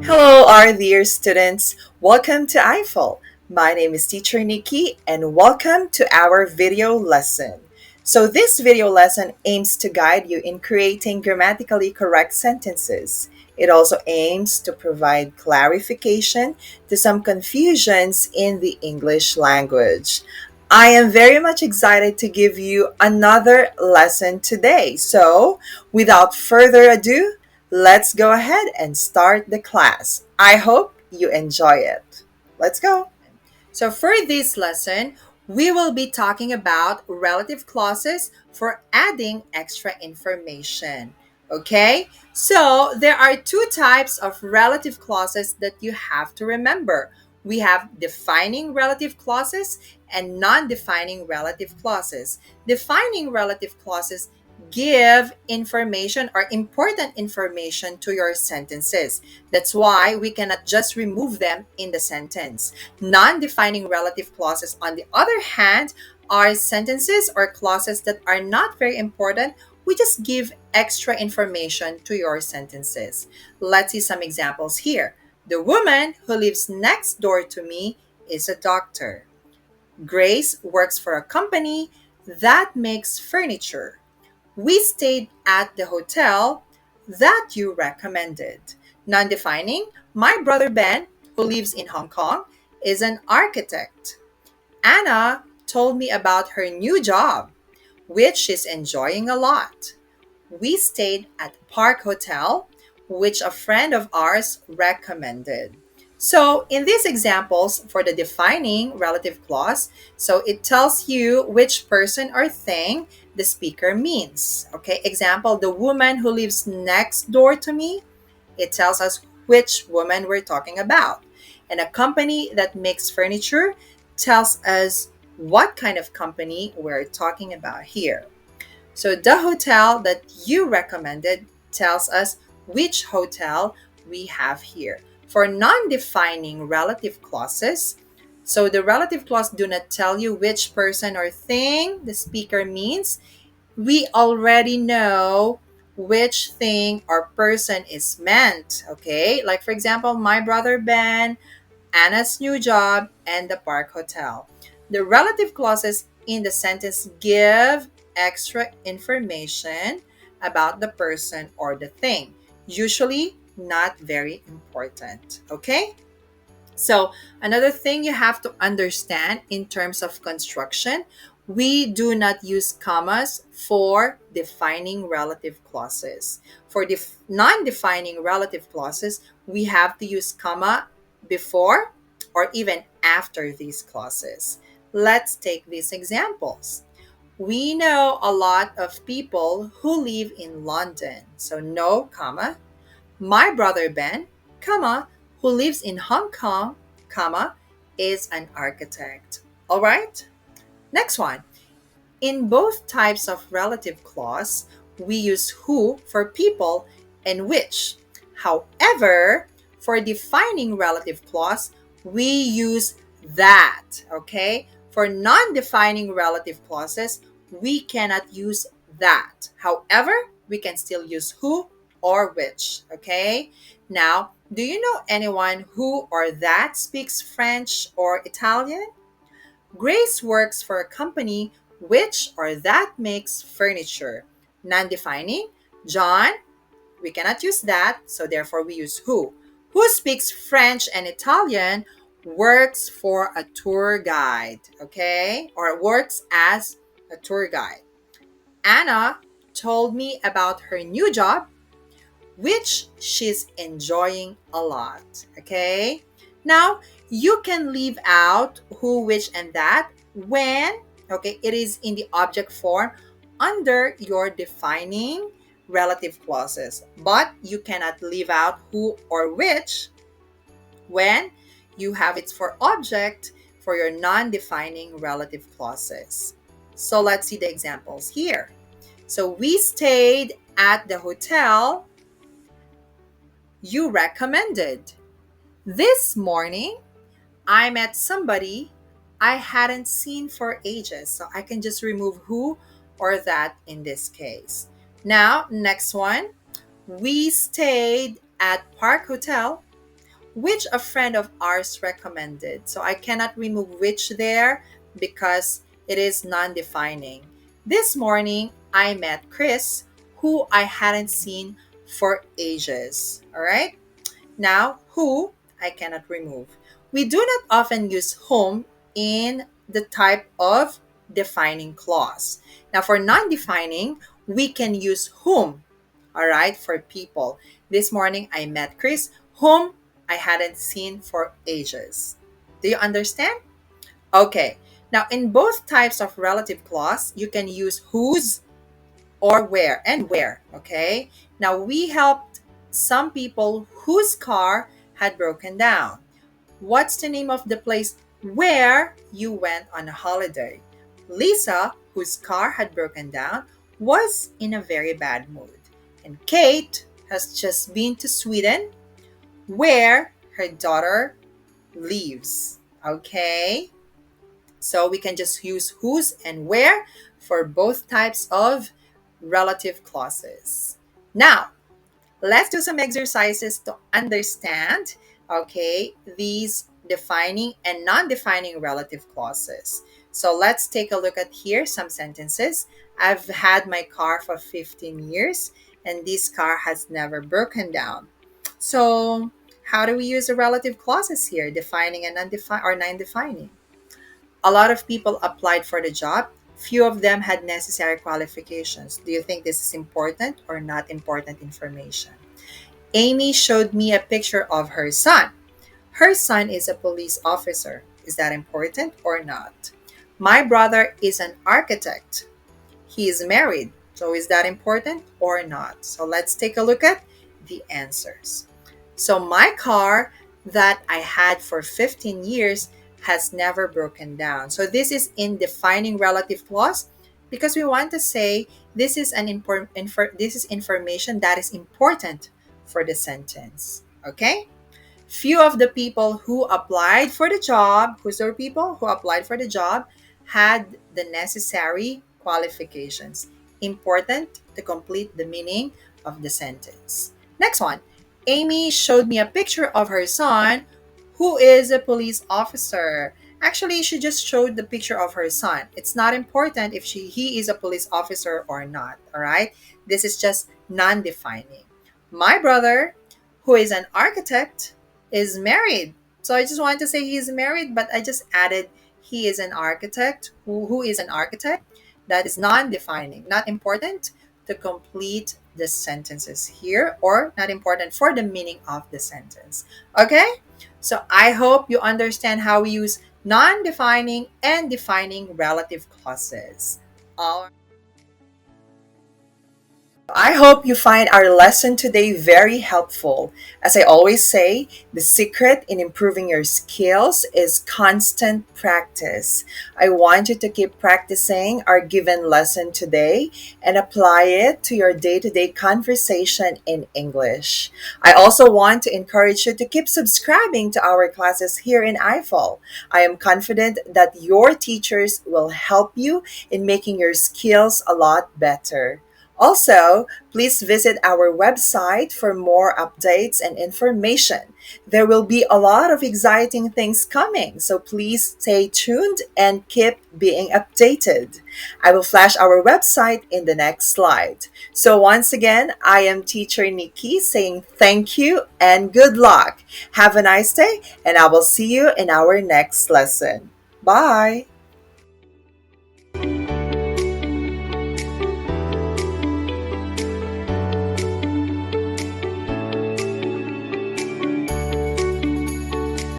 Hello, our dear students. Welcome to I-Fal. My name is Teacher Nikki, and welcome to our video lesson. So, this video lesson aims to guide you in creating grammatically correct sentences. It also aims to provide clarification to some confusions in the English language. I am very much excited to give you another lesson today. So, without further ado, let's go ahead and start the class. I hope you enjoy it. Let's go. So, for this lesson, we will be talking about relative clauses for adding extra information. Okay, so there are two types of relative clauses that you have to remember. We have defining relative clauses and non defining relative clauses. Defining relative clauses give information or important information to your sentences. That's why we cannot just remove them in the sentence. Non-defining relative clauses, on the other hand, are sentences or clauses that are not very important. We just give extra information to your sentences. Let's see some examples here. The woman who lives next door to me is a doctor. Grace works for a company that makes furniture. We stayed at the hotel that you recommended. Non defining, my brother Ben, who lives in Hong Kong, is an architect. Anna told me about her new job, which she's enjoying a lot. We stayed at Park Hotel, which a friend of ours recommended. So, in these examples for the defining relative clause, so it tells you which person or thing the speaker means. Okay, example, the woman who lives next door to me, it tells us which woman we're talking about. And a company that makes furniture tells us what kind of company we're talking about here. So the hotel that you recommended tells us which hotel we have here. For non-defining relative clauses, so the relative clause do not tell you which person or thing the speaker means. We already know which thing or person is meant, okay? Like for example, my brother Ben, Anna's new job, and the Park Hotel. The relative clauses in the sentence give extra information about the person or the thing, usually not very important. Okay? So, another thing you have to understand in terms of construction, we do not use commas for defining relative clauses. For non defining relative clauses, we have to use comma before or even after these clauses. Let's take these examples. We know a lot of people who live in London, so no comma. My brother Ben, comma, who lives in Hong Kong, comma, is an architect. All right? Next one. In both types of relative clause, we use who for people and which. However, for defining relative clause, we use that, okay? For non-defining relative clauses, we cannot use that. However, we can still use who or which, okay? Now, do you know anyone who or that speaks French or Italian? Grace works for a company which or that makes furniture. Non-defining, John, we cannot use that, so therefore we use who. Who speaks French and Italian works for a tour guide, okay? Or works as a tour guide. Anna told me about her new job, which she's enjoying a lot. Okay? Now, you can leave out who, which, and that when, okay, it is in the object form under your defining relative clauses. But you cannot leave out who or which when you have it for object for your non-defining relative clauses. So let's see the examples here. So we stayed at the hotel you recommended. This morning, I met somebody I hadn't seen for ages. So I can just remove who or that in this case. Now, next one. We stayed at Park Hotel. which a friend of ours recommended. So I cannot remove which there because it is non defining. This morning, I met Chris, who I hadn't seen for ages. All right. Now, who I cannot remove. We do not often use whom in the type of defining clause. Now, for non defining, we can use whom, all right, for people. This morning, I met Chris, whom I hadn't seen for ages. Do you understand? Okay. Now, in both types of relative clause, you can use whose or where, okay? Now, we helped some people whose car had broken down. What's the name of the place where you went on a holiday? Lisa, whose car had broken down, was in a very bad mood. And Kate has just been to Sweden, where her daughter lives. Okay? So we can just use whose and where for both types of relative clauses. Now, let's do some exercises to understand, okay, these defining and non-defining relative clauses. So let's take a look at here some sentences. I've had my car for 15 years and this car has never broken down. So how do we use the relative clauses here, defining and undefined or non-defining? A lot of people applied for the job. Few of them had necessary qualifications. Do you think this is important or not important information? Amy showed me a picture of her son. Her son is a police officer. Is that important or not? My brother is an architect. He is married. So is that important or not? So let's take a look at the answers. So my car that I had for 15 years has never broken down. So this is in defining relative clause because we want to say this is this is information that is important for the sentence. Okay? Few of the people who applied for the job, who's the people who applied for the job, had the necessary qualifications. Important to complete the meaning of the sentence. Next one. Amy showed me a picture of her son who is a police officer. Actually, she just showed the picture of her son. It's not important if he is a police officer or not, all right? This is just non-defining. My brother, who is an architect, is married. So I just wanted to say he is married, but I just added he is an architect. Who is an architect? That is non-defining, not important to complete the sentences here or not important for the meaning of the sentence. Okay? So I hope you understand how we use non-defining and defining relative clauses. All I hope you find our lesson today very helpful. As I always say, the secret in improving your skills is constant practice. I want you to keep practicing our given lesson today and apply it to your day to day conversation in English. I also want to encourage you to keep subscribing to our classes here in I-Fal. I am confident that your teachers will help you in making your skills a lot better. Also, please visit our website for more updates and information. There will be a lot of exciting things coming, so please stay tuned and keep being updated. I will flash our website in the next slide. So, once again, I am Teacher Nikki saying thank you and good luck. Have a nice day, and I will see you in our next lesson. Bye.